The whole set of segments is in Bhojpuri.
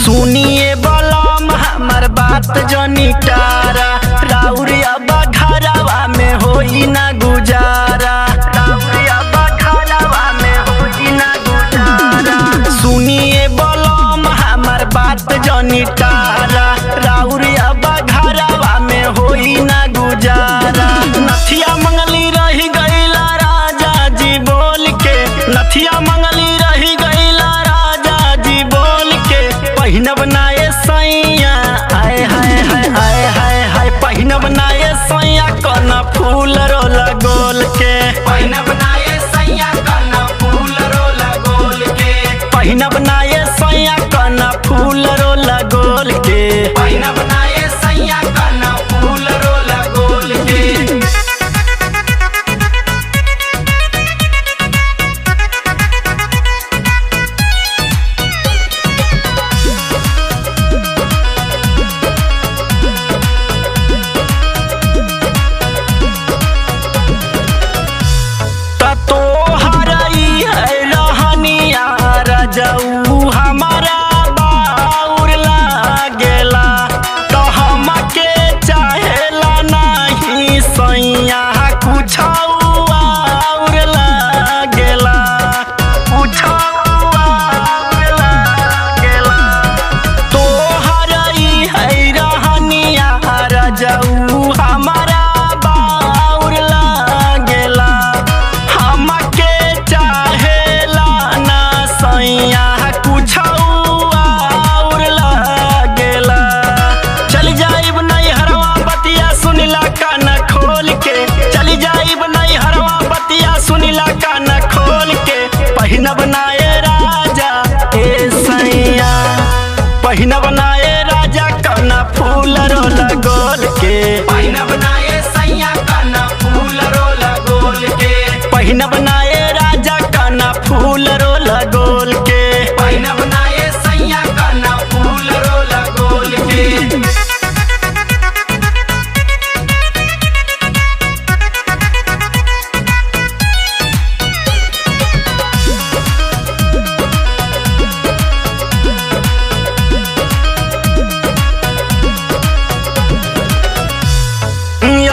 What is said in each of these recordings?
सुनिए बलम हमर बात जनी टारा, राउरिया बघरवा में होई ना गुजारा, राउरिया बघरवा में होई ना गुजारा। सुनिए बलम हमर बात जनी टारा, राउरिया बघरवा में होई ना गुजारा। नथिया मंगली रही गईला राजा जी बोल के, नथिया मंगली रही गईला राजा जी बोल के। पहिनब नाये सैया आय हाय हाय आय हाय हाय, पहिनब नाये सैया कना फूल रोला गोल के, पहिनब नाये सैया कना फूल रोला गोल के, पहिनब नाये सैया कना फूल रोला गोल के, पहिनब नाये सैया कना फूल रोला गोल के। जाऊ हमारा बाउर लागेला, तो हमके चाहेला नहीं सैया कुछ और लागेला, कुछ और लागेला। तोहर ई है रहनिया जाऊ हमारा बाउर लागेला, हमके चाहेला ना सैया कुछ और लागेला। चल जाइब नहीं हरवा बतिया सुनिला कान खोल के, चली जाइब नहीं हरवा बतिया सुनिला कान खोल के। पहिनब नाये राजा ए सैया, पहिनब नाये राजा कना फूल रोला गोल के, पहिनब नाये सैया कना फूल रोला गोल के, पहिनब नाये राजा कना फूल रोला गोल के, पहिनब नाये सैया कना फूल रोला गोल के।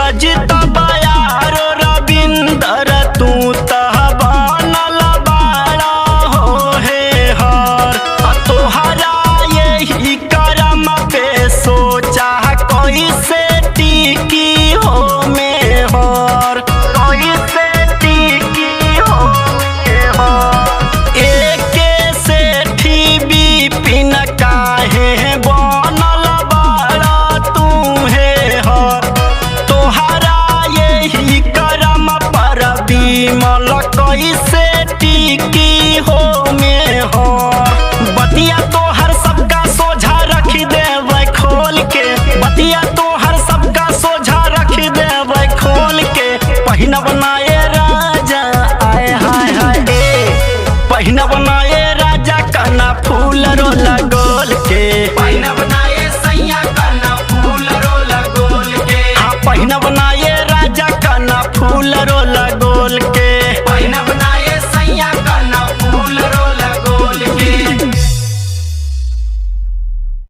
अजित बयारो रविंदर तू तह बनल बाड़ा हो हे हर, तोहरा यही करम पे सोचा कैसे टिकी हो में हर, कैसे टिकी हो में हर। एके सेठी बिपिन काहे बनल बाड़ा तू हे हर, तोहरा यही करम पर बिमल कैसे टिकी हो में हो। बतिया तोहर सबका सोझा रख देबै खोल के, बतिया तोहर सबका सोझा रख देबै खोल के। पहिनब नाये राजा आय हाय हाय ए, पहिनब नाये राजा कना फूल रोला गोल के, पहिनब नाये सैया कना फूल रोला गोल के, हाँ पहिनब